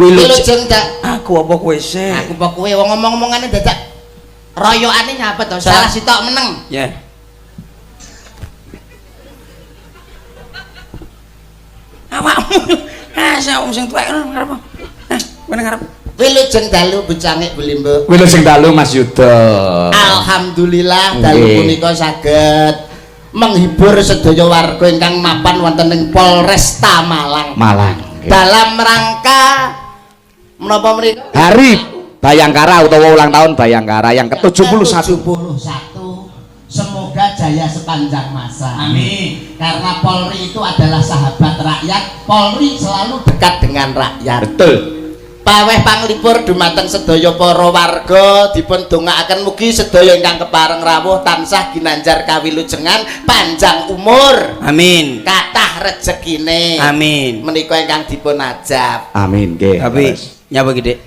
Wilujeng dak. Aku apa kowe sih? Aku apa kowe wong ngomong-omongane dadak royokane nyapa to? Salah sitok meneng. Ya. Awakmu. Sak wong sing tuwek ngarep. Kowe ngarep. Wilujeng dalu becangik Bulimbo. Wilujeng dalu Mas Yuda. Alhamdulillah dalu punika saged menghibur sedaya warga ingkang mapan wonten ing Polresta Malang. Dalam rangka menapa menika? Hari Bayangkara utawa ulang tahun Bayangkara yang ke-71. Semoga jaya sepanjang masa. Amin. Karena Polri itu adalah sahabat rakyat. Polri selalu dekat dengan rakyat. Betul. Paweh panglipur dumateng sedaya para warga dipun dongaaken mugi sedaya ingkang kepareng rawuh tansah ginanjar kawilujengan panjang umur. Amin. Kathah rejekine. Amin. Menika ingkang dipun ajab. Amin nggih. Tapi nyapa iki, Dik?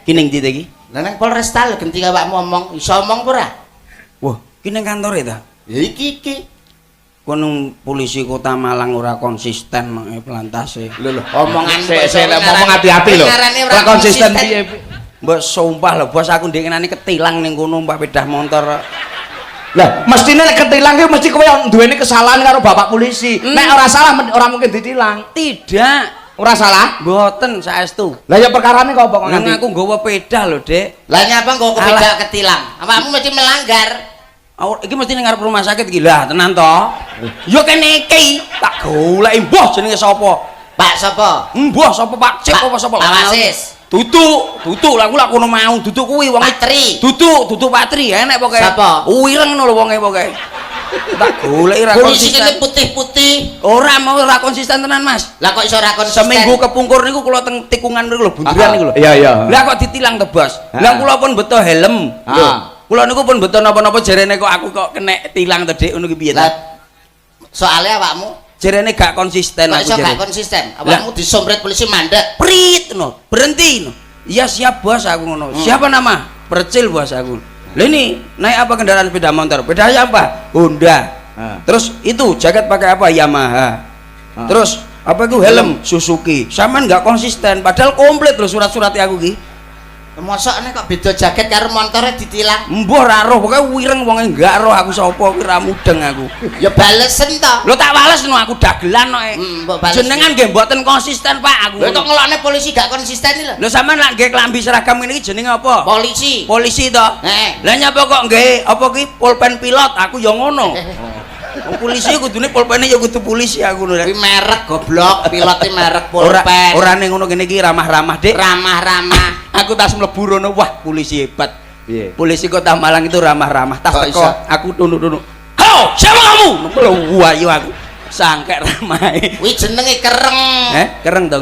Ki ning ndi iki? Lah nang Polresta lho genti awakmu ngomong, iso omong apa ora? Wah, ki ning kantore ta? Ya iki. Kono polisi Kota Malang ora konsisten nek plantase. Lho omongan Saya ngomong hati-hati lho. Ora konsisten piye? Mbok sumpah lho, bos aku ndengenane ketilang ning kono mbak pedah motor. Lah, mestine nek ketilang ki mesti kowe duweni kesalahan karo bapak polisi. Nek ora salah ora mungkin ditilang. Tidak. Ora salah? Mboten saestu. Lah ya perkarane kok kok nganti. Aku nggawa peda lho, Dik. Lah nyapa kok beda ketilang? Awakmu mesti melanggar. Iki mesti ning ngarep rumah sakit iki. Lah, tenan to? Yo kene iki. Tak goleki mbah jenenge sapa? Pak sapa? Mbah sapa Pak Cip apa sapa? Awasis. Duduk lah aku lak kono mau duduk kuwi wong Patri. Duduk Patri enek pokoke. Sapa? Wireng ngono lho wonge pokoke. Tak goleki ra konsisten. Polisi putih-putih. Ora mau ora konsisten tenan, Mas. Lah kok iso ora konsisten? Seminggu kepungkur niku kula teng tikungan niku lho, bunderan niku lho. Iya. Lah kok ditilang tebas. Lah kula pun beto helm. Kula niku pun beto napa-napa jarene kok aku kok kena tilang to, Dik, ngono ki piye ta? Soalnya awakmu jarene gak konsisten aku jarene. Gak konsisten. Awakmu disomret polisi mandek. Prit no, berhenti no. Iya siap bos aku ngono. Siapa nama? Percil bos aku. Lah ini naik apa kendaraan sepeda motor? Sepeda apa? Honda. Terus itu jaket pakai apa? Yamaha. Terus apa itu helm? Suzuki. Saman nggak konsisten. Padahal komplit loh surat-surat aku ki. Mosok kok beda jaket karo montore ditilang? Mbah ra roh, pokoke wireng wonge enggak roh aku sapa kuwi ra mudeng aku. Ya balesen to. Lho tak wales no aku dagelan kok. Jenengan nggih mboten konsisten Pak aku. Lho kok ngelokne polisi gak konsisten iki lho. Lho sampean lak nggih klambi seragam ngene iki jenenge apa? Polisi. Polisi to. Lah nyapa kok nggih apa ki pulpen pilot aku ya ngono. Polisi kudune pulpene ya kudu polisi aku lho. Kuwi merek goblok, pilote merek pulpen. Ora ning ngono kene iki ramah-ramah, Dik. Ramah-ramah. Aku tas mlebu rono, wah polisi hebat. Piye? Polisi Kota Malang itu ramah-ramah. Tas teko, aku tunduk-tunduk. "Halo, siapa kamu?" Wah, yo aku sangkek ramahe. Kuwi jenenge kereng. Kereng to.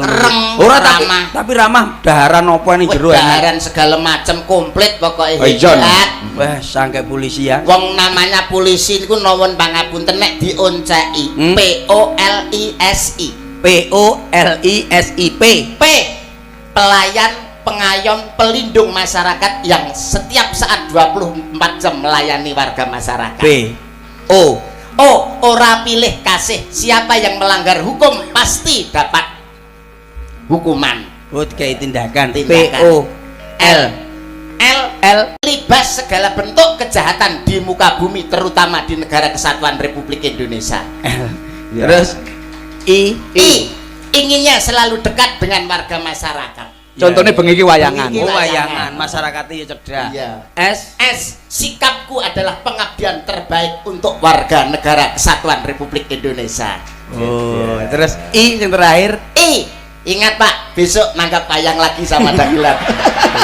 Ora tapi ramah daharan apa ning jero daharan segala macam komplit pokoke hebat. Wah, sangkek polisi ya. Wong namanya polisi niku nuwun pangapunten nek dionceki. POLISI. POLISIP. P pelayan pengayom pelindung masyarakat yang setiap saat 24 jam melayani warga masyarakat. O ora pilih kasih, siapa yang melanggar hukum pasti dapat hukuman. Kayak tindakan. L libas segala bentuk kejahatan di muka bumi terutama di negara kesatuan Republik Indonesia. Terus I inginnya selalu dekat dengan warga masyarakat. Contohnya bengi iki wayangan. Wayangan, masyarakatnya ya cerdas. S sikapku adalah pengabdian terbaik untuk warga negara kesatuan Republik Indonesia. Terus I yang terakhir ingat Pak, besok nanggap wayang lagi sama dagelan.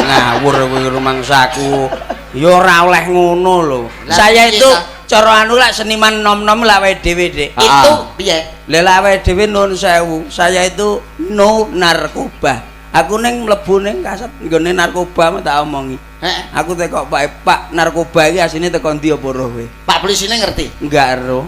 Ngawur kowe rumangsaku. Ya ora oleh ngono lho. Saya itu cara anu lak seniman nom-nom lak wae dhewe, Dik. Itu piye? Lha lak wae dhewe nun sewu. Saya itu no narkoba. Aku neng mlebu ning kaset nggone narkoba tak omongi. Aku tekok Pak narkoba iki asine teko ndi apa roh kowe? Pak polisine ngerti? Enggak roh.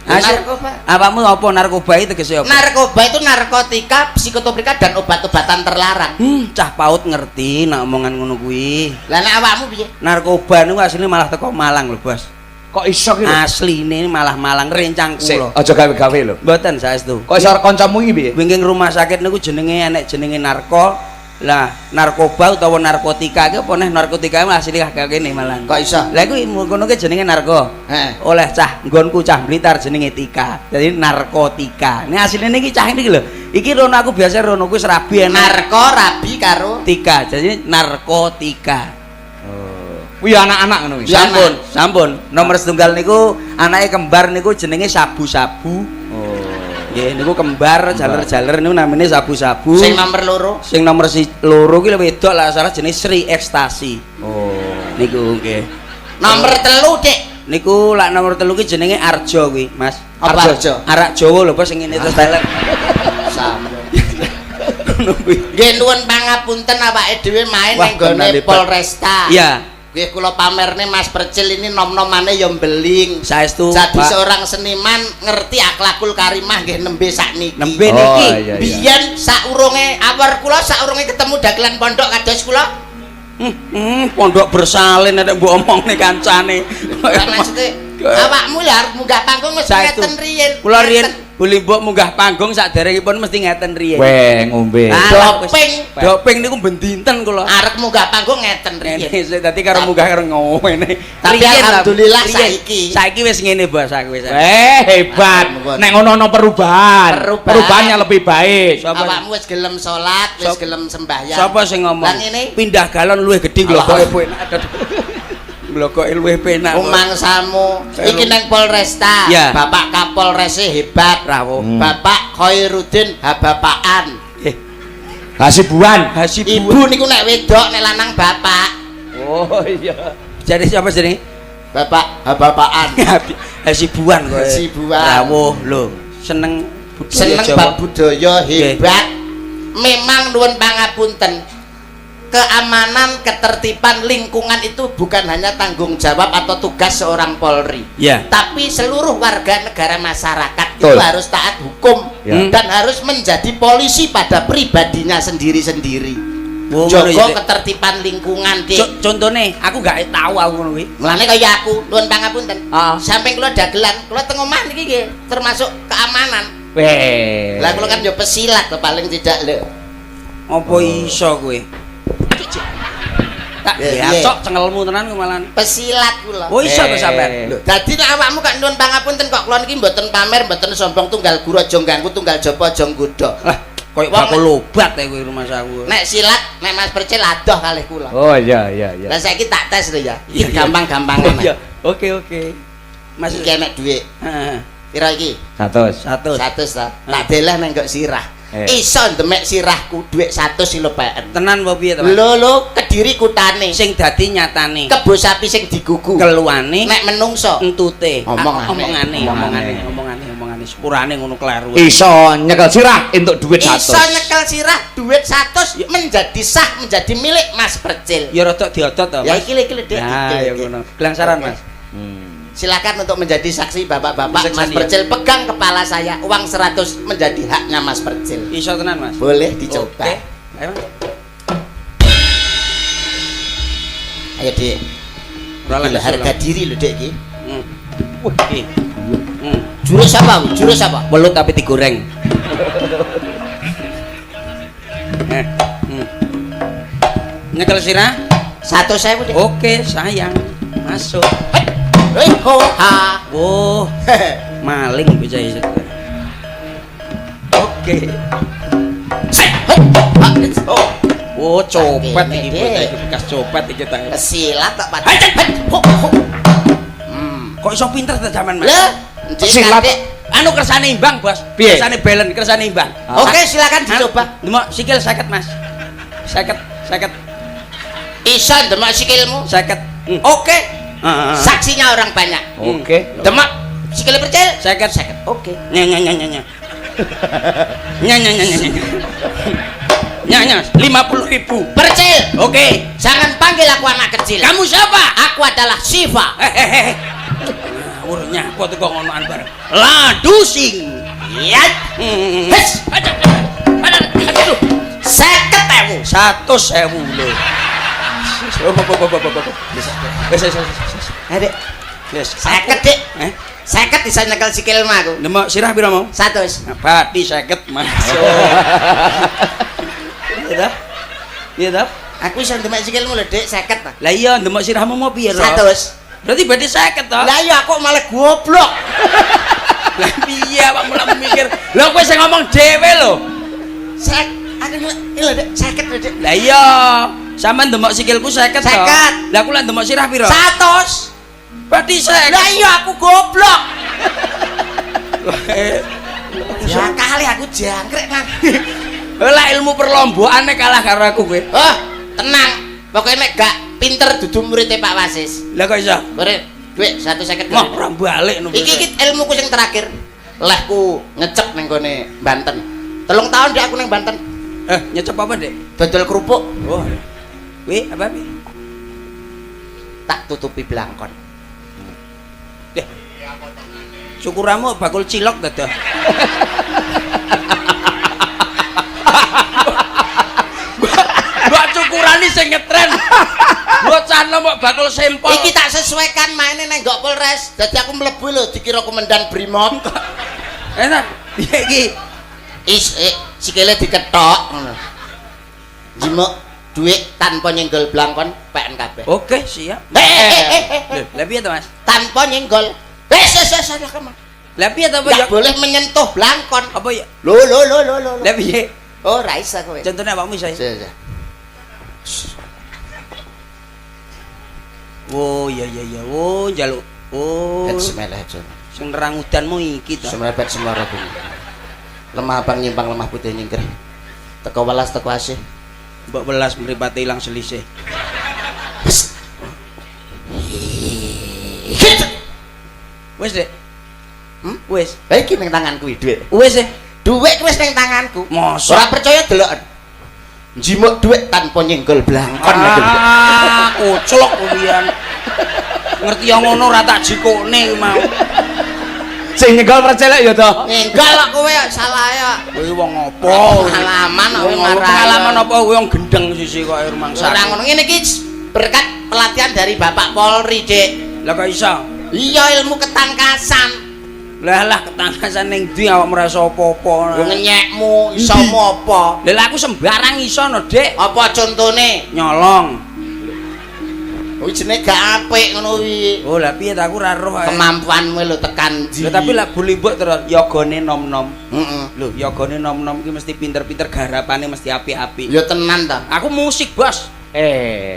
Narkoba. Apamu apa narkoba itu tegese apa? Narkoba itu narkotika, psikotropika dan obat-obatan terlarang. Cah paut ngerti nek omongan ngono kuwi. Lah nek awakmu piye? Narkoba niku asline malah teko Malang lho, Bos. Kok iso ki? Asline malah malang rencang Sik, kula. aja gawe-gawe lho. Mboten saestu. Kok iso kancamu iki piye? Wingking rumah sakit niku jenenge enek jenenge narko. Lah, narkoba utawa narkotika iki apa neh narkotika asli kagak kene malah. Kok iso? Lah iku ngono ki jenenge narko. Heeh. Oleh cah nggonku cah Blitar jenenge Tika. Jadi narkotika. Ini asline niki cah niki lho. Iki rono aku biasa rono kuwi serabi enak. Narko rabi karo Tika. Jadi narkotika. Kuwi anak-anak ngono kuwi. Sampun, sampun. Nomor setunggal niku anake kembar niku jenenge sabu-sabu. Oh. Nggih, niku kembar jaler-jaler niku namine sabu-sabu. sing nomor loro. Sing nomor loro ki wedok lah salah jenenge Sri Ekstasi. Oh. Niku nggih. Nomor telu, Dik. Niku lak nomor 3 ki jenenge Arjo kuwi, Mas. Apa Arjo? Arak Jawa lho, Bos sing ngene terus talent. Sama. Ngono kuwi. Nggih nuwun pangapunten awake dhewe main Wah, ning gone bener hebat. Polresta. Iya. Nggih kula pamerne Mas Percil ini nom-nomane ya mbeling. Saestu. Jadi Pak. seorang seniman ngerti akhlakul karimah nggih nembe sakniki. Nembe Oh, niki. iya. Biyen saurunge awar kula saurunge ketemu dagelan pondok kados kula. Pondok bersalin nek mbok omongne kancane. Lah maksude awakmu ya arep munggah panggung mesti Saestu. ngeten riyen. Kula riyen boleh mbok munggah panggung saderengipun mesti ngeten riyen. Weh ngombe. Doping. Doping niku ben dinten kula. Arep munggah panggung ngeten riyen. Ngene dadi karo munggah karo ngene. Tapi alhamdulillah saiki. Saiki wis ngene Bos aku wis. Hebat. Nek ngono ono perubahan. Perubahan. yang lebih baik. Awakmu wis gelem salat, wis gelem sembahyang. Sapa sing ngomong? Lah ngene. Pindah galon luwih gedhe glokoke penak. Glokoke luwih penak. Umangsamu iki nang Polresta. Ya. Bapak Kapolrese hebat. Rawuh. Bapak Khairuddin Habapaan. Hasibuan. Ibu niku nek wedok nek lanang bapak. Oh iya. Jadi siapa jenenge? Bapak Habapaan. Hasibuan kok. Hasibuan. Rawuh lho. Seneng budaya Seneng Jawa. bab budaya hebat. Memang nuwun pangapunten. Keamanan, ketertiban lingkungan itu bukan hanya tanggung jawab atau tugas seorang Polri. Ya. Tapi seluruh warga negara masyarakat Betul. itu harus taat hukum Ya. dan harus menjadi polisi pada pribadinya sendiri-sendiri. Oh, ngono Jaga ya, Dik. ketertiban lingkungan, Dik. Contone aku gak tahu aku ngono kuwi. Mulane kaya aku, nuwun pangapunten. Ah. Samping kula dagelan, kula teng omah niki nggih termasuk keamanan. Weh. Lah kula kan yo pesilat to paling tidak lho. Apa iso kowe? Tak Ya, ya iya. cok cengelmu tenan ku malan. Pesilat kula. Oh iso to sampean? Lho, dadi nek awakmu kok nuwun pangapunten kok kula niki mboten pamer, mboten sombong tunggal guru aja ganggu, tunggal japa aja nggodha. Lah koyo Wong bakul obat ya kowe rumah saku. Nek silat, nek Mas Percil adoh kalih kula. Oh iya iya iya. Lah saiki tak tes lho ya. Iya, Iki iya. gampang-gampang Oh, ae. iya. Oke. Mas Iki enek dhuwit. heeh. Pira iki? 100. 100. 100 ta. Tak deleh nang nggo sirah. Iso ndemek sirahku dhuwit 100 kilo peken. Tenan apa piye to? Mas? Lho Kediri kutane. Sing dadi nyatane. Kebo sapi sing digugu. Keluane Nek menungso. entute. Omongane. Omongane sepurane ngono kleru. Iso nyekel sirah entuk duit 100. Iso nyekel sirah dhuwit 100 menjadi sah menjadi milik Mas Percil. Ya rada diodot to, Ya Mas. iki Dek. Ya iki, ya iki. ngono. Gelangsaran, Oke. Mas. Silakan untuk menjadi saksi bapak-bapak. Saksi Mas dia. Percil pegang kepala saya, uang 100 menjadi haknya Mas Percil. Iso tenan, Mas. Boleh dicoba. Oke. Ayo, Mas. Ayo Dik. Rolan Gila, harga diri lho Dik iki. Wih, iki. Jurus apa? Jurus apa? Welut tapi digoreng. Nyekel sirah? 100.000 Dik. Oke, sayang. Masuk. Hei ho ha. Oh, maling bisa iso. Oke. Oh, copet Ini, iki Dik. bocah iki bekas copet iki ta. Silat tak Pak. Kok iso pinter ta zaman, Mas? Lah, Silat. Dik. Anu kersane imbang, Bos. Piye? Kersane balen, kersane imbang. Oke, silakan dicoba. Demok sikil 50, Mas. 50. Iso ndemek sikilmu. 50. Oke. Heeh. Saksinya orang banyak. Oke. Demak sikil Percil. 50. Oke. Nya. Nya 50.000. Percil, Oke. jangan panggil aku anak kecil. Kamu siapa? Aku adalah Siva. Hehehe. Urnya apa tuh kok ngonoan bareng. Ladu sing. Iya. Hes. Aduh. 50.000. 100.000 lho. Wes. Adek, Wis 50, Dik. 50 bisa nyekel sikilmu aku. Nemok sirah pira mau? 100. Nah, pati 50 masuk. Iya dah. Iya dah. Aku iso ndemek sikilmu lho, Dik, 50 ta. Lah iya ndemok sirahmu mau piye, Ro? 100. Berarti badhe 50 to? Lah iya aku malah goblok. Lah piye awak mulai mikir? Lah kowe sing ngomong dhewe lho. Aku lho, Dik, 50 lho, Dik. Lah iya, sampean ndemok sikilku 50 to. 50. Lah aku lek ndemok sirah pira? 100. Berarti 50. Lah iya aku goblok. Ya kali aku jangkrik kan. Lah ilmu perlombaane kalah karo aku kowe. Oh, tenang. Pokoknya nek gak pinter dudu muridnya Pak Wasis. Lah kok iso? Murid, duit 150. Wah, ora balik no. Iki ilmuku sing terakhir. Lehku ngecep ning gone Banten. 3 tahun Dek aku ning Banten. Nyecep apa, Dek? Dodol kerupuk. Oh. Wi, apa wi? Tak tutupi blangkon. Deh. Syukuramu bakul cilok dadah. Gua cukurane sing ngetren. Gua cano mok bakul sempol. Iki tak sesuaikan maine nang Gok Polres. Dadi aku mlebu lho dikira komandan Brimob. Enak. Piye iki? Sikile diketok ngono. Jimuk duit tanpa nyenggol blangkon peken kabeh. Oke, siap. Lah piye to, Mas? Tanpa nyenggol. Salah kamu. Lah piye to, Ya boleh menyentuh blangkon. Apa ya? Lo. Lah piye? Oh, ra iso kowe. Contone awakmu iso. Oh iya. Oh njaluk. Oh. Bismillah aja. Sing nerang udanmu iki to. Semepet semara bumi. Lemah abang nyimpang lemah putih nyingkir. Teko welas teko asih. Mbok welas mripate ilang selisih. Wis, Dek. Wis. Ha iki ning tanganku iki dhuwit. Wis e. Dhuwit wis ning tanganku. Mosok. Ora percaya delok. Njimuk dhuwit tanpa nyenggol blangkon. Kuclok kuwian. Ngerti yang ngono ora tak jikokne mau. Sing nyegal percelek ya to. Nyenggol kok kowe salah ya. Kowe wong apa? Pengalaman kok marah. Pengalaman apa kowe wong gendeng sisi kok rumangsa. Ora ngono ngene iki berkat pelatihan dari Bapak Polri, Dik. Lah kok iso? Iya ilmu ketangkasan. Lah ketangkasan ning ndi awak merasa apa-apa. Yo ngenyekmu iso apa? Lah aku sembarang iso no, Dik. Apa contone? Nyolong. Kuwi jenenge gak apik ngono kuwi. Oh, lah piye ta aku ora roh ae. Kemampuanmu lho tekan ndi. Lah tapi lah bulimbuk terus yogane nom-nom. Heeh. Lho, yogane nom-nom iki mesti pinter-pinter garapane mesti apik-apik. Ya tenan ta. Aku musik, Bos.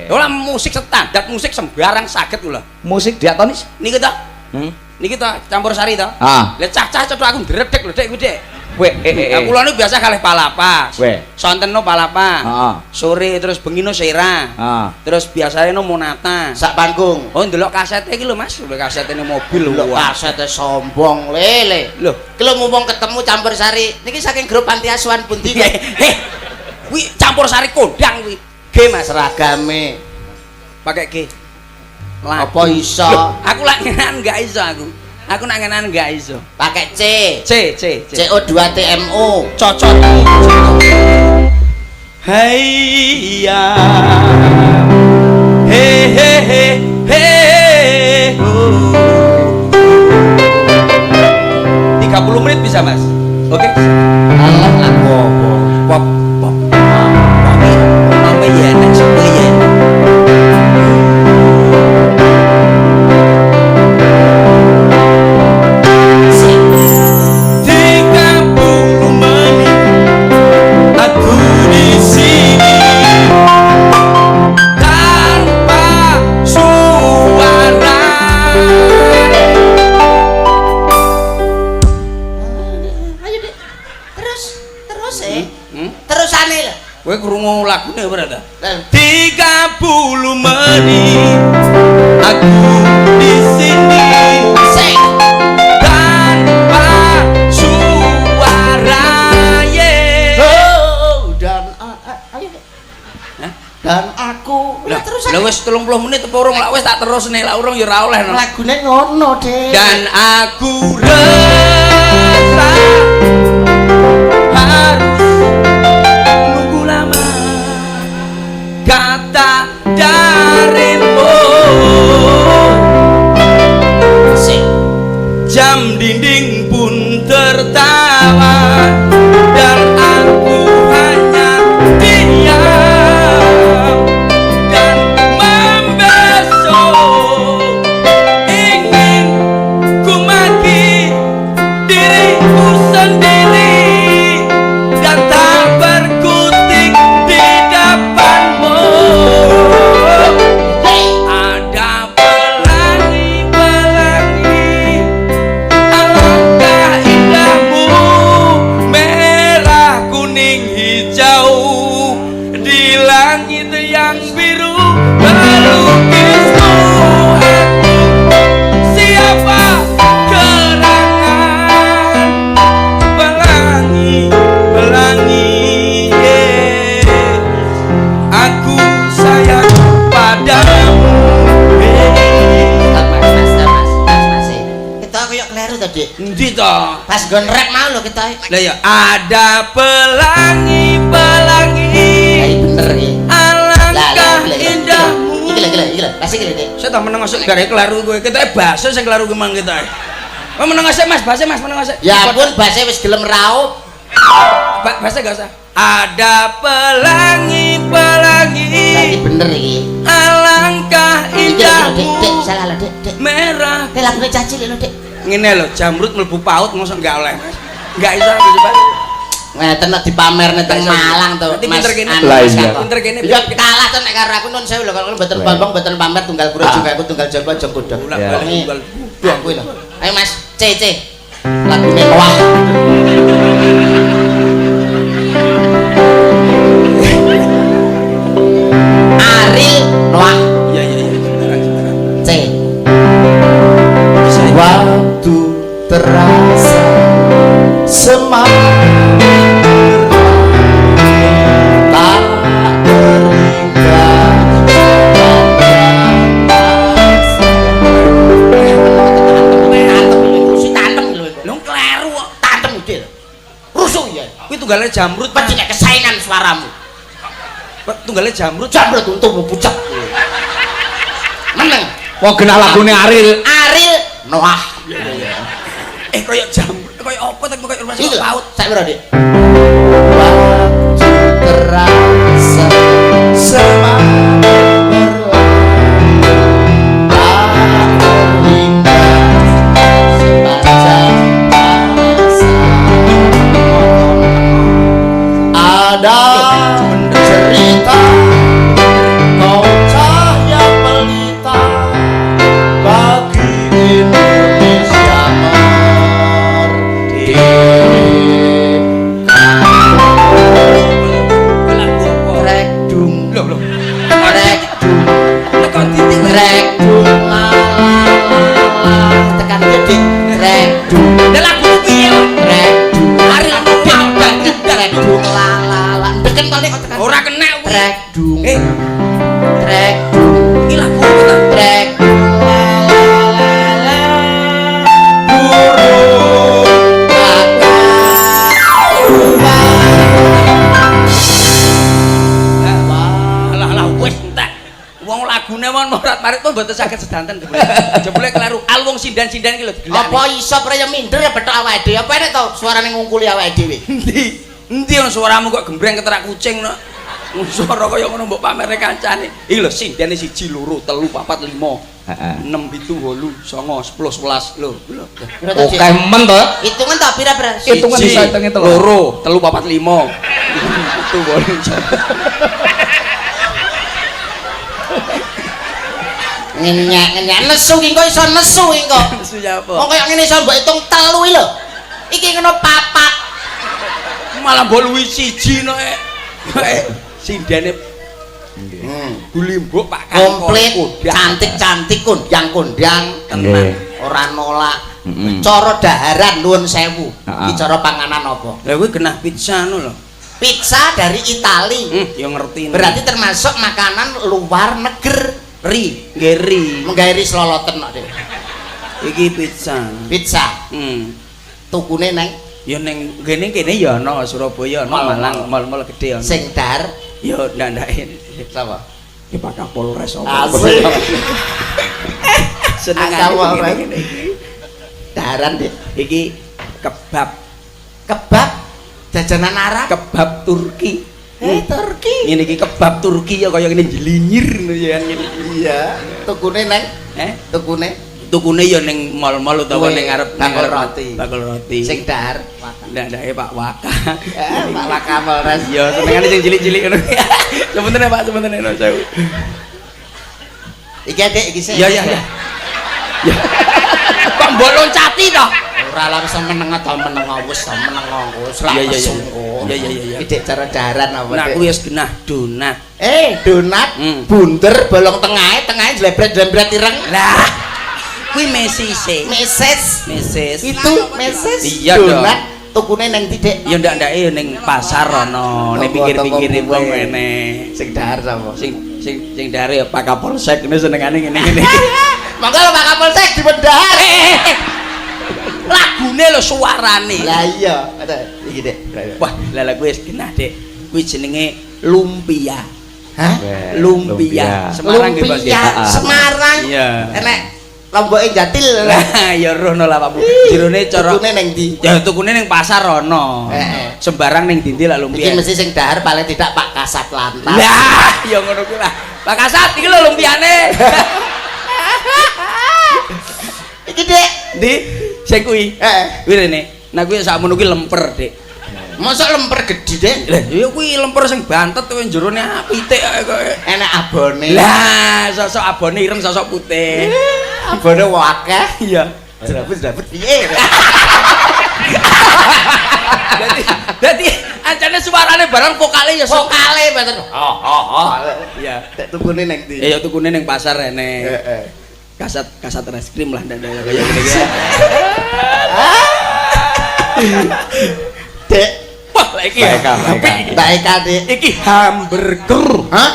Ora musik standar, musik sembarang saged lho. Musik diatonis. Niki to? Niki to campur sari to? Ah. Lah cah-cah cethuk aku ndredeg lho, Dek, kuwi, Dek. Weh, Aku lho biasa kalih palapas. Weh. Sonteno palapas. Heeh. Sore terus bengi no sera. Ah. Terus biasanya no monata. Sak panggung. Oh, ndelok kasete iki lho, Mas. Ndelok kasete mobil lho. Lho kasete sombong lele. Lho, Ki lho mumpung ketemu campur sari. Niki saking grup panti asuhan pundi kok? kuwi campur sari kondang kuwi. G, Mas. Seragame. Pakai G. Apa iso? Aku lak ngenan enggak iso aku. Aku nak ngenan enggak iso. Pakai C. C. CO2 TMO. Cocok. Hai ya. He he he he. 30 menit bisa, Mas. Oke. Alah lagu apa? Pop. Apa ya nek ya. Kowe krungu lagune ora ta? 30 menit aku di sini tanpa suara dan aku lah terus lha wis 30 menit apa urung lak wis tak terusne lak urung ya ora oleh no. Lagune ngono, Dik. Dan aku rasa harus nunggu lama kata darimu Dik. Endi to? Pas nggon rap mau lho kita. Lah ya ada pelangi-pelangi. Lah bener iki. Alangkah indahmu. Iki lho. Lah sik iki Dik. Saya tak meneng asik gare kelaru kowe. Ketoke baso sing kelaru ki mang kita. Oh meneng asik Mas, base Mas meneng asik. Ya ampun base wis gelem raup. Base gak usah. Ada pelangi-pelangi. Lah bener iki. Alangkah indahmu. Dik, salah lho Dik. Merah. Nek lagune caci lho Dik. Ngene lho, jamrut mlebu paut mosok gak oleh. Gak iso coba. Ngeten nek dipamerne teng Malang to. Mas. Pinter kene. Pinter kene. Ya kalah to nek karo aku nun sewu lho kalau mboten bombong mboten pamer tunggal guru juga aku tunggal jago aja kuda. Tunggal aku lho. Ayo Mas, C. Lagune wah. Ariel Noah. Iya. C. Waktu terasa semakin tak terikat Lho kleru kok. tantem Dil. Rusuh ya. Kuwi tunggale jamrut, Peci nek kesaingan suaramu. Tunggale jamrut. Jamrut untung pucet. Meneng. Wong genah lagune Ariel. Ariel Noah. Koyo jamrut, koyo apa tak koyo rumah Iki paut. Sak pira, Dik? Waktu terasa semakin berlalu tak terlintas sepanjang masa. Ada cerita kau cahaya pelita bagi Indonesia rek dung Lho. rek dung Tekan titik rek dung la tekan titik rek dung Lah lagu piye? rek dung Ariel banget rek dung la deken kali kok tekan Ora kena kuwi. rek dung Eh, rek dung iki lagu apa ta? rek dung burung Lah wis entek. Wong lagune mon morat marit kok mboten saged sedanten jebule. Jebule kleru. Al wong sindan-sindan iki lho digelak. apa iso praya minder ya betok awake dhewe apa nek to suarane ngungkuli awake dhewe Endi? Endi wong suaramu kok gembreng keterak kucing no. Suara kaya ngono mbok pamerne kancane. Iki lho sindane 1 2 3 4 5. Heeh. 6 7 8 9 10 11 lho. Oke men to. hitungan tak pira-pira Hitungan bisa hitunge telu. Loro, 3 4 5. Itu boleh. ngenyek nesu ki kok iso nesu ki kok Siapa? wong kaya ngene iso mbok hitung telu iki lho iki ngono papat Malah mbok luwi siji no sindane Gulimbuk Pak Kangkon. komplit cantik-cantik kondang-kondang Nggih. ora nolak Heeh. cara daharan nuwun sewu Heeh. iki cara panganan apa Lah kuwi genah pizza no lho. pizza dari Itali Ya ngerti. berarti termasuk makanan luar negeri Geri. menggairi seloloten kok Dik. Iki pizza. pizza tukune neng Ya ning kene ya ana Surabaya ana Mal. Malang mal-mal gede ana. sing dar Ya ndandake. sapa Ki Pak Kapolres apa. asik Senengane Kapolres. ngene iki. daharan Dik. Iki kebab. Kebab jajanan Arab Kebab Turki. Turki Ini iki kebab Turki ya kaya ngene jelinyir ngono ya ngene. iya tukune neng tukune Tukune ya ning mall-mall utawa ning arep bakul roti. Bakul roti. sing dahar ndake Pak Waka. Pak Wakapolres Ya senengane sing cilik-cilik ngono. Sebentar Pak, sebentar no sewu. iki Dik iki sih Ya. Kok mbok loncati to? ora lah wis meneng to meneng wis lah Iya. mesungko. Iya. Iki Dik cara daharan apa Nah Dik? kuwi wis genah donat. Donat bunder bolong tengahnya jlebret-jlebret ireng Lah kuwi mesise. meses itu meses Iya, donat tukune neng Dik Ya ndak-ndake ya ning pasar ana, ning pinggir-pinggire wong ngene. sing dahar sapa Sing dare ya Pak Kapolsek ngene senengane ngene-ngene. monggo Pak Kapolsek dipendhar lagune lho suarane. Lah iya, iki Dik. Wah, lah lagu wis genah, Dik. Kuwi jenenge Lumpia. Hah? Lumpia. Semarang nggih, Bos. Semarang. Iya. Enek lomboke Jatil. Lah ya rono lah Pak Bu. Jirone cara tukune ning ndi? Ya tukune ning pasar rono. Sembarang ning ndi lah lumpia. Iki mesti sing dahar paling tidak Pak Kasat Lantas. Lah, ya ngono kuwi lah. Pak Kasat iki lho lumpiane. Iki Dik, Ndi? Sing kuwi. heeh. Kuwi rene. Nah kuwi sakmono kuwi lemper, Dik. Mosok lemper gedhi Dik? Lah, ya kuwi lemper sing bantet kuwi jerone pitik kok. Enek abone. Lah, sosok abone ireng sosok putih. Abone akeh. Iya. Drabut piye? Dadi ancane suarane barang vokale ya Vokale mboten. Iya. Tek tukune ning ndi? Ya tukune ning pasar rene. Heeh. Kasat es krim lah ndak kaya ngene iki. Dek, Wah, lah iki. Mbak Eka Dik. Iki hamburger. Hah?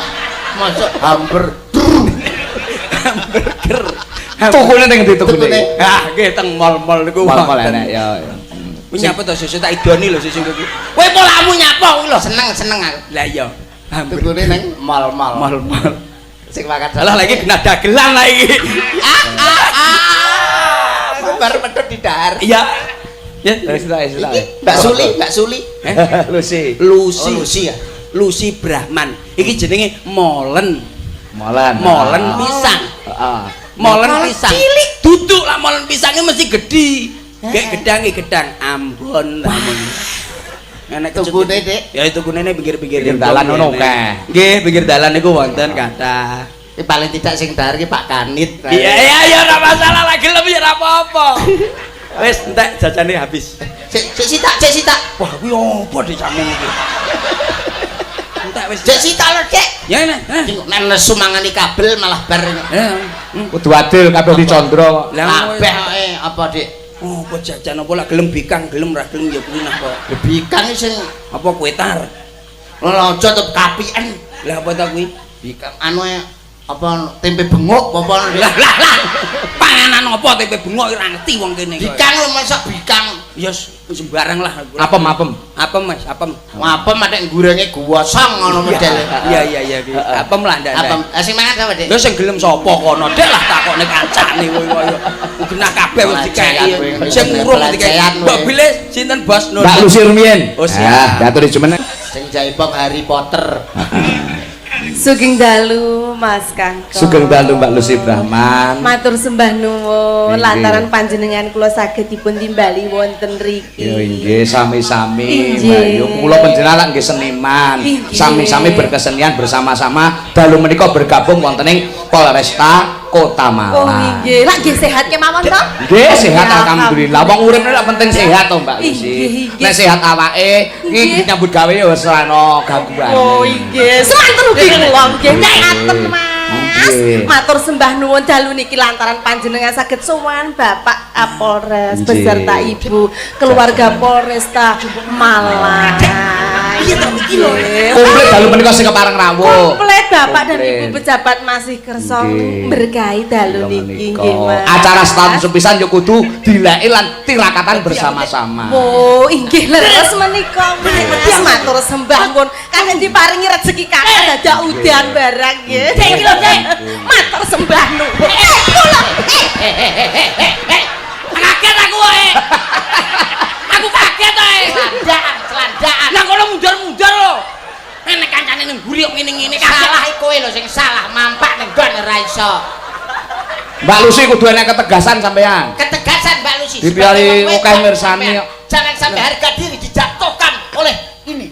Masuk Hamburger. Tukune ning ndi tukune? Tukune. Ah, nggih teng mall-mall niku. Mal-mal enek ya. Kuwi nyapa to susu tak idoni lho susu kuwi. Kowe polamu nyapa kuwi lho. seneng aku. Lah iya. Hamburger Tukune ning mal-mal. mall-mall. Sing makan Salah lagi kena dagelan lah iki. Aku baru medhot di dahar. Iya. Ya, Wis tak. Iki Mbak Suli. Lucy. Lucy. Oh, Lucy ya. Lucy Brahman. Iki jenenge molen. Molen. Molen pisang. Heeh. Molen Molen pisang. cilik. Duduk lah molen pisangnya mesti gede. Kayak gedang Ambon. Enak Tukune Dik. Ya itu kunene pinggir-pinggir Pinggir dalan ngono akeh. Nggih, pinggir dalan niku wonten kathah. Iki paling tidak sing dahar iki Pak Kanit. Iya, ora masalah lagi lebih ora apa-apa. Wis entek jajane habis. Cek sitak. Wah, kuwi opo dik jamu iki? Entek wis. Cek sitak lho, Cek. Ya nah. Nek nesu mangani kabel malah bar. Kudu adil kabeh dicondro. Lah Kabeh apa Dik? oh, apa jajan apa lah gelem bikang, gelem ra gelem ya kuwi napa? Bikang sing Apa kuetar? lojo tetep kapien. Lah apa ta kuwi? Bikang anu apa tempe bengok apa Lah panganan apa tempe bengok ora ngerti wong kene kok. bikang lho masak bikang. Ya sembarang lah. Apem. Apem Mas, apem. Apa matek gorenge gosong ngono model. Iya. Apem lah ndak. Apa sing mangan sapa Dik? Lho sing gelem sapa kono? Dek lah takokne kancane kowe kaya genah kabeh wis dikeki. Sing urung dikeki. Mbak Bile sinten Bos Nur? Mbak Lucy rumiyin. Oh siap. Datur jumeneng. Sing jaibong Harry Potter. Sugeng dalu Mas Kangkong. Sugeng dalu Mbak Lucy Brahman. Matur sembah nuwun Inggih. lantaran panjenengan kula saged dipun timbali wonten riki. Yo inggih sami-sami Inggih. Mbak Yu. Kula panjenengan nggih seniman. Inggih. Sami-sami berkesenian bersama-sama dalu menika bergabung wonten ing Polresta Kota Oh Malang. inggih, lak nggih sehat kemawon to? Nggih sehat Ya, alhamdulillah. Wong urip nek penting sehat to Mbak Inggih, Lucy. inggih. Nek sehat awake Inggih. iki nyambut gawe ya wis ora ana gangguan. Oh inggih, semanten ugi kula nggih ngaten Mas. Inggih. Matur sembah nuwun dalu niki lantaran panjenengan saged sowan Bapak Kapolres Inggih. beserta Ibu keluarga Polresta Malang. Iya to iki lho. Komplit dalu menika sing kepareng rawuh. Komplit Bapak dan Komplit. Ibu pejabat masih kersa Nggih. berkahi dalu Dalu niki menika. nggih Mas. Acara setahun sepisan yo kudu dileki lan tirakatan bersama-sama. Oh, inggih leres menika Mas. Matur sembah pun kan diparingi rezeki kakek dadak udan barang nggih. Cek iki lho, Cek. Matur sembah nuwun. Kula. Kaget aku wae. Aku kaget ae. Celandaan. Lah kono mundur-mundur lho. Nek kancane ning mburi kok ngene-ngene Salah kowe lho sing salah mampak ning don ora iso. Mbak Lucy kudu enek ketegasan sampean. Ketegasan Mbak Lucy. Dipiari Sebagai wong akeh wedok mirsani. sampean, jangan sampai harga diri dijatuhkan oleh ini.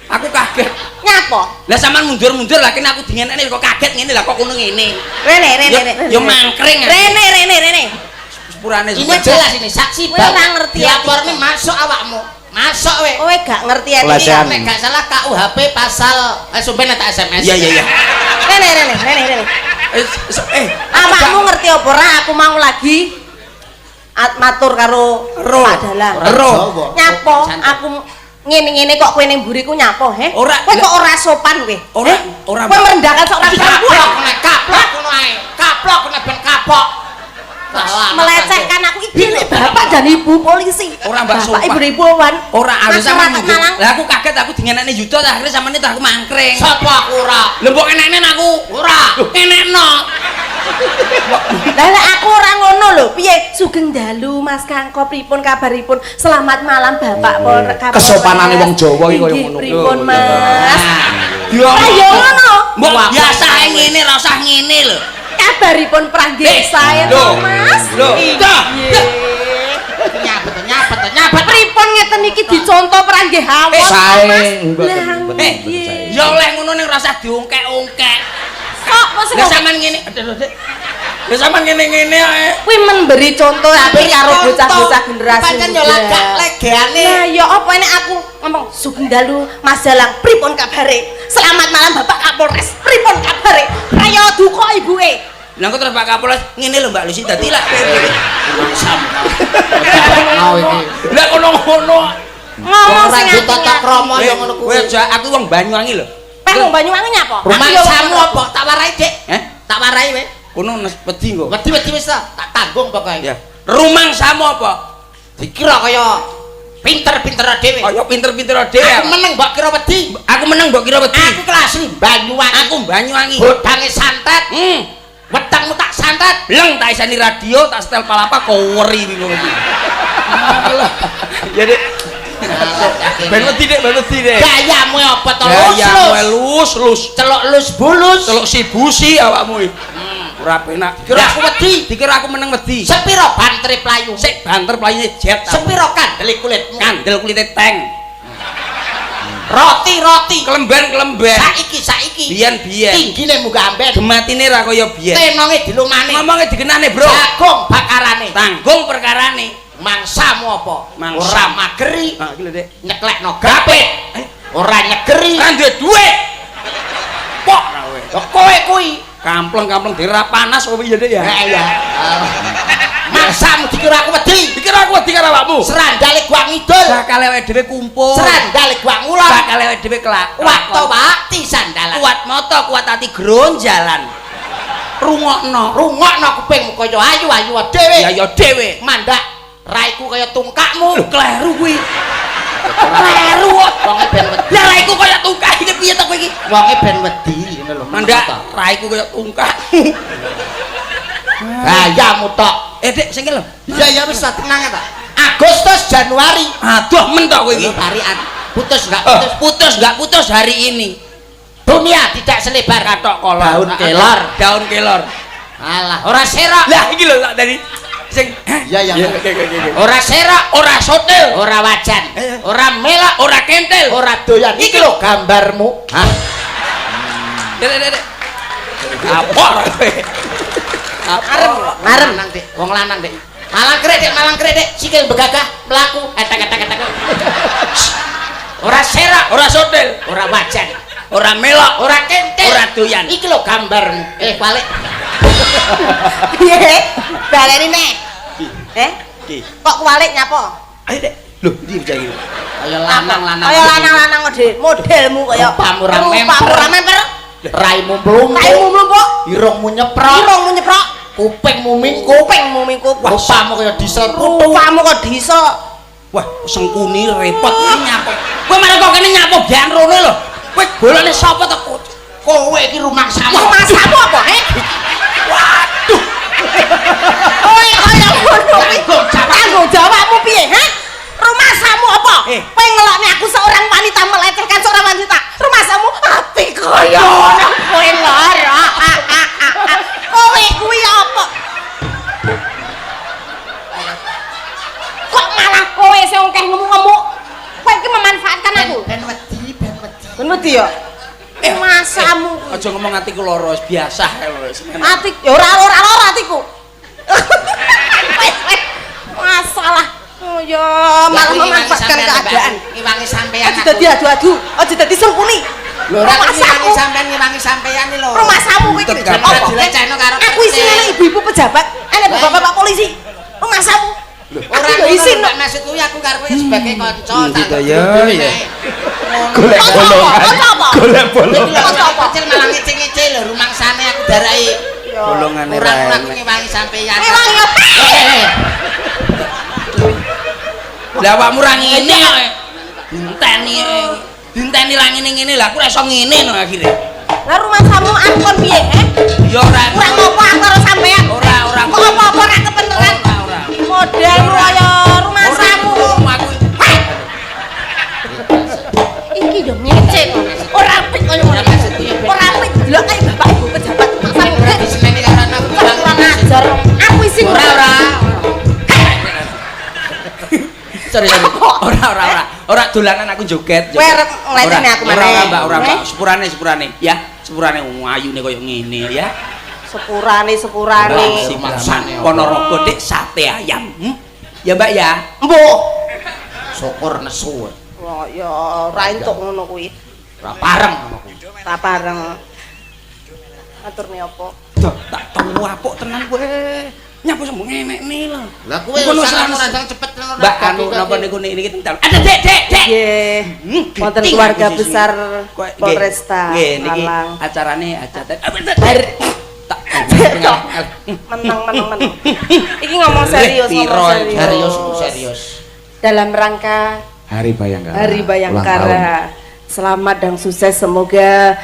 Aku kaget. Nyapa? Lah sampean mundur-mundur lah kene aku dingenekne kok kaget ngene lah kok kono ngene. Rene. Yo mangkring. Rene. Sepurane Ini jelas ini saksi Kowe ora ngerti dilaporne masuk awakmu. Masuk we. Kowe gak ngerti iki. Pelecehan. Nek gak salah KUHP pasal sumpah tak SMS. Iya. Rene. Awakmu ngerti apa ora aku mau lagi matur karo Ro. Pak Dalang. Ro. Nyapo aku ngene-ngene kok kowe ning mburiku nyapo he? Ora. Kowe kok ora sopan kowe. Ora. Kowe merendahkan seorang perempuan. Kaplok nek kaplok ngono ae. Kaplok nek ben kapok. melecehkan aku iki bapak dan ibu polisi. Ora mbak bapak sumpah. ibu Wan. Ora ada sama Masyarakat Malang. lah aku kaget aku dingenekne Yuda akhirnya sampeyan itu aku mangkring. Sapa aku ora? Lha mbok enekne aku. Ora. Enekno. Lah aku ora ngono lho. Piye sugeng dalu Mas Kangko pripun kabaripun? Selamat malam Bapak Pol. Kesopanane wong Jawa iki koyo ngono. Pripun Mas? Yo. Ayo ngono. Mbok biasa ngene ra usah ngene lho. Kabaripun pranggih sae to Mas? Lho. Nyabet. Pripun ngeten iki dicontoh pranggih awon sae. Ya oleh ngono ning ra usah diungkek-ungkek. Kok mesti Lah sampean ngene. Lah sampean ngene-ngene ae. kuwi memberi contoh apik karo bocah-bocah generasi Pancen yo legane. Nah, ya apa nek aku ngomong sugeng dalu Mas Dalang, pripun kabare? Selamat malam Bapak Kapolres. Pripun kabare? Kaya duka ibuke. Lah kok terus Pak Kapolres ngene lho Mbak Lucy dadi lak Mangsam. Mau iki. Lah ngono-ngono. Ngomong Ora sing tata krama yo ngono Kowe kuwi. aja aku wong Banyuwangi lho. Peh wong Banyuwangi nyapa? Rumangsamu apa? Tak warai, Dik. Tak warai we. Kono wedi kok. Wedi-wedi wis tak tanggung pokoke. Ya. Rumangsamu apa? Dikira kaya pinter-pinter dhewe. Kaya pinter-pinter dhewe. Aku meneng mbok kira wedi. Aku meneng mbok kira wedi. Aku kelas Banyuwangi. Aku Banyuwangi. Bodange santet. Wetengmu tak santet. Bleng tak isani radio, tak setel palapa koweri ngono iki. Alah. Ya Dik. Ben wedi Dik, ben wedi Dik. Gayamu apa to? Gayamu lus. Celok lus bulus. Celuk sibusi awakmu iki. Ora penak. Dikira aku wedi. Dikira aku meneng wedi. Sepiro bantre playu? Sik banter playune jet. Sepiro kandel kulitmu? Kandel kulite tank. Roti. Kelemben. Saiki. Biyen. Tinggine munggah amben. Gematine ra kaya biyen. Tenonge dilumani. Ngomongnya dikenane, Bro. Jagung bakarane. Tanggung perkarane. Mangsamu apa? Mangsa. Ora mageri. Ah, iki lho, Dik. Nyeklekno gapit. Ora nyegeri. Kan duwe dhuwit. Pok kowe. Kowe kuwi. Kampleng dira panas kowe ya, Dik ya. Iya. Mangsamu dikira aku wedi. Dikira aku wedi karo awakmu. Serandale gua ngidul. Bakal awake dhewe kumpul. Serandale gua ngulon. Bakal awake dhewe kelak. Waktu sandalan. Kuat moto, kuat ati gronjalan. Rungokno Kuping kaya ayu-ayu dhewe. ya ya dhewe. Mandak raiku kaya tungkakmu. Lho kleru kuwi. Kleru kok. Wonge ben wedi. Lah raiku kaya tungkak iki piye to kowe iki? Wonge ben wedi ngono lho. Mandak raiku kaya tungkak. Gayamu tok. Dik sing lho. Ya wis tenang ta. Agustus Januari. Aduh men tok kowe iki. Harian. Putus enggak Putus enggak putus hari ini. Dunia tidak selebar Katok kolor. Daun kelor. Alah, ora serak. Lah iki lho tak tadi sing Iya. Oke. Ora serak, Ora sotil, ora wajan, ora melak, ora kentel. ora doyan. Iki lho gambarmu. Hah? Dek. Apa kowe? Ngarem nang Dik, wong lanang Dik. Malang kredek, sikil begagah mlaku etek. Ora serak, Ora sotil, ora wajan, ora melok, ora kentel, ora doyan. Iki lho gambarmu. Balik. Piye? Baleni nek. Ki. Kok kualik nyapa? Ayo Dek. Lho, iki bocah iki. Kaya lanang-lanang. Kaya lanang-lanang modelmu kaya Rupamu ra rupamu ra memper. Raimu mlumpuh. Raimu mlumpuk. Irungmu nyeprok. Irungmu nyeprok. Kupingmu mingkup. Kupingmu mingkup. Rupamu kaya diesel putu. Rupamu kok disa. Wah, sengkuni repot iki nyapo. Kowe malah kok kene nyapo bian rono lho. Kowe golane sapa to? Kowe iki rumangsamu. Rumangsamu apa, Waduh. Kowe kaya ngono kuwi. Tanggung jawabmu piye, Rumahsamu apa? Kowe ngelokne aku seorang wanita melecehkan seorang wanita. Rumahsamu ati kaya ngono kowe lara. Kowe kuwi apa? Kok malah kowe sing akeh ngemu-ngemu? Kowe iki memanfaatkan aku. Ben wedi. Ben wedi ya? Masamu. Aja ngomong atiku lara wis biasa wis. Ati ya ora lara atiku. Masalah. Oh ya malah memanfaatkan keadaan. Ngiwangi sampean Aja aku. dadi adu-adu, aja dadi sempuni. Lho ora ngiwangi sampean ngiwangi sampean iki lho. Rumah samu kowe iki Tetep apa? dilecehno karo Aku isine anak ibu-ibu pejabat, anak bapak-bapak polisi. Rumah samu. Ora Aku isin isin maksud kuwi aku karo kowe sebagai kanca. Gitu ya. Golek bolongan. Apa? Golek bolongan. Kecil malah ngece-ngece lho rumangsane aku darai kaya. Golongane Kurang ra aku enek. ngewangi sampeyan. Ngewangi apa? Lah awakmu ra ngene kok. Dinteni ra ngene-ngene lah aku ora iso ngene no akhire. Lah rumah samu aku kon piye, Ya ora. Kurang apa aku karo sampean? Ora. Kok apa-apa ora kebeneran? Ora. Modelmu kaya rumah samu. Aku Iki yo ngece kok. Ora apik kaya ngono. Ora apik delok ae bapak ibu pejabat rumah samu. Diseneni karo anakku. Kurang ajar. Aku isi Ora. Sorry. Ora dolanan aku joget. Kowe arep ngleteni aku maneh. Ora, Mbak. Sepurane ya. Sepurane ayune koyo ngene ya. Sepurane. Sing maksane Ponorogo Dik sate ayam. Ya, Mbak ya. Mbok. Syukur nesu. Wah, ya ora entuk ngono kuwi. Ora pareng ngono kuwi. Ta bareng. Aturne apa? Duh, tak tahu apuk tenan kowe. Nyapa sembung ngenek-ne lho. Lah kowe salah nandang cepet Mbak anu napa niku niki tental. Ada Dek. Nggih. Wonten keluarga besar Polresta Nggih, niki Malang. acarane hajatan. Tak Menang. Iki ngomong serius, serius. Dalam rangka Hari Bayangkara. Hari Bayangkara. Selamat dan sukses, semoga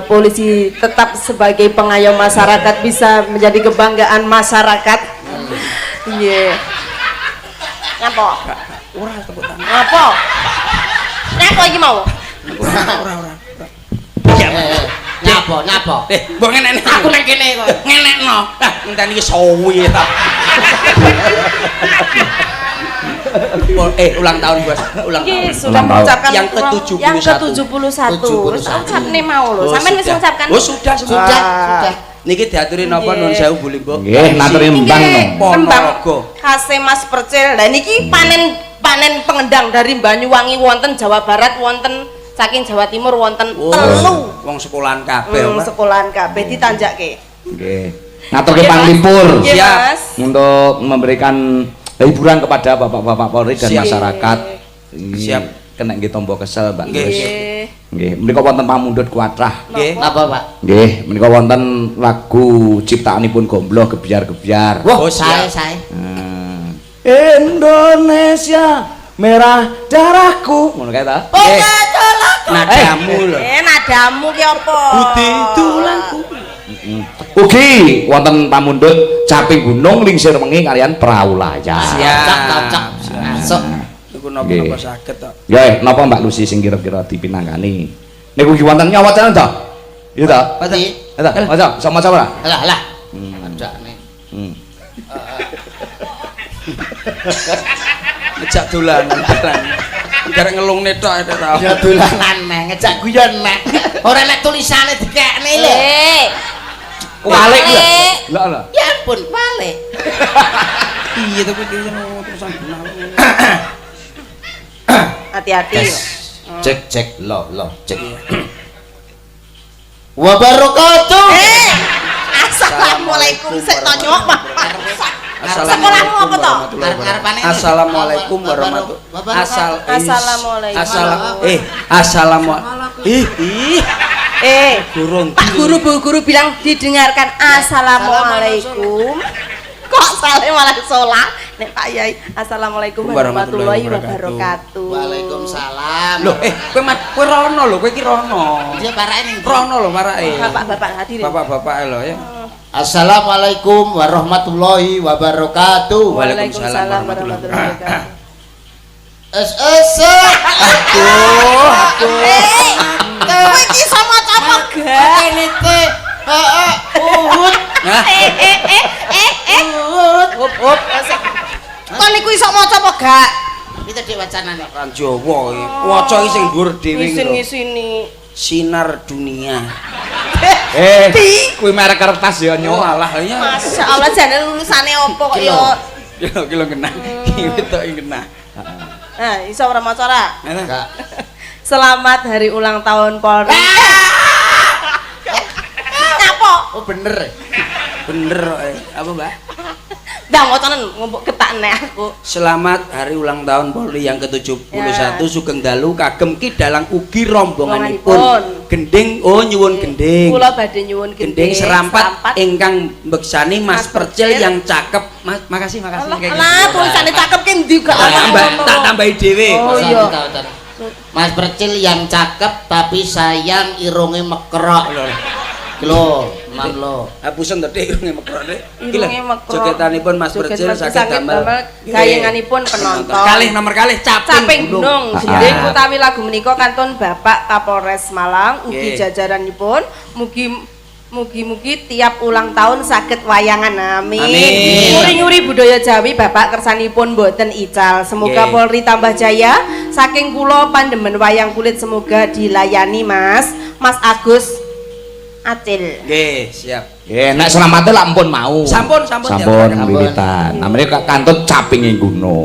polisi tetap sebagai pengayom masyarakat, bisa menjadi kebanggaan masyarakat. Iya. Ngapa? ora tepuk tangan. Ngapa? Ngapa iki mau? Ora. Nyapa. Mbok ngenek Aku nang kene kok. ngenekno. Lah ngenteni iki sowi ta. Ulang tahun Bos. Ulang tahun. Nggih, sudah mengucapkan Yang ke-71. Yang ke-71. Wis ucapne mau lho. Sampeyan wis ngucapkan. Oh, sudah. Sudah. Niki diaturi napa nuwun sewu Bu Limbo. Nggih, naturi embang no. Ponorogo. Khase Mas Percil. Lah niki panen pengendang dari Banyuwangi wonten Jawa Barat, wonten saking Jawa Timur wonten telu. Wong sekolahan kabeh, Pak. Sekolahan kabeh ditanjakke. Nggih. Ngaturke panglipur Nggih, Siap. Mas. untuk memberikan hiburan kepada bapak-bapak Polri dan Siap. masyarakat. Siap. Kena nggih tombo kesel, Mbak. Nggih. Nggih. Nggih, menika wonten pamundhut kuatrah. Nggih. Napa, Pak? Nggih, menika wonten lagu ciptaanipun Gombloh Gebyar-gebyar. Wah, Oh, siap. sae. Indonesia merah darahku. Ngono kae ta? Nadamu lho. Nadamu ki apa? Budi tulanku. Ugi wonten pamundhut Caping Gunung Lingsir Wengi kalian Prau Layar. Cocok. Masuk. Niku napa-napa saged to. Ya, napa Mbak Lucy sing kira-kira dipinangani? Niku ki wonten nyawa tenan to? Iya to? Pati. Ya to? Maca, sama ora? Lah. Adane. Ngejak dolanan tenan. Garek ngelungne tok ora. Ya dolanan neh, ngejak guyon neh. Ora nek tulisane dikekne lho. Walik ya. Lah. Ya ampun, balik. Iya tapi terusan benar. Hati-hati. Cek lo cek. Wabarakatuh. Assalamualaikum sik to nyok Pak. Assalamualaikum Sekolahmu apa to? Ngarep-ngarepane. Assalamualaikum warahmatullahi Assalamualaikum. Assalamualaikum. Gurung. Pak Guru, Bu Guru bilang didengarkan Assalamualaikum. Kok salah malah sholat? Nek Pak Yai, Assalamualaikum warahmatullahi wabarakatuh. Waalaikumsalam. Loh, kowe rono lho, kowe iki rono. Dia parake ning Rono lho marake. Bapak-bapak hadirin. Bapak-bapak lho ya. Assalamualaikum warahmatullahi wabarakatuh. Waalaikumsalam warahmatullahi wabarakatuh. Aduh. Kowe iki sama apa gak? Ini teh. Uhud. Hop. Kok niku iso maca apa gak? Kita di wacanane. Kan Jawa iki. Waca iki sing dhuwur dhewe iki lho. Ngisin-ngisini. Sinar dunia. Kuwi merek kertas ya nyok. Alah ya. Masya Allah, jane lulusane apa kok ya? Ki lho kena. Ki wetok iki kena. Nah, iso ora maca ora? Enggak. Selamat hari ulang tahun Polri. Apa? Oh bener. Bener apa, Mbak? Ndang ngoconen ngumpuk getak nek aku. Selamat hari ulang tahun Polri yang ke-71 Ya. Sugeng Dalu kagem Ki Dalang ugi rombonganipun. Rombonganipun. Gending nyuwun gending. Kula badhe nyuwun Gending serampat ingkang mbeksani Mas Mas Percil Percil. yang cakep. Makasih kayak gitu. Lah tulisane cakep ki ndi gak Tak tambahi dhewe. Oh, iya. Mas Percil yang cakep tapi sayang irunge mekrok lho man lo Hapusen tadi irunge mekrok nek. Irunge mekrok. Jogetanipun Mas Percil saged damel gayenganipun penonton. Kalih nomor kalih Caping Gunung. Ah. Gending utawi lagu menika kantun Bapak Kapolres Malang ugi Nggih. jajaranipun mugi-mugi tiap ulang tahun saged wayangan amin. Amin. Nguri-nguri budaya Jawi Bapak kersanipun boten ical. Semoga Nggih. Polri tambah jaya. Saking kula pandemen wayang kulit semoga dilayani Mas Agus Acil. Nggih, siap. Nek selamate lak ampun mau. Sampun Sampun diaturaken. wiwitan. Namanya kantun caping ing gunung.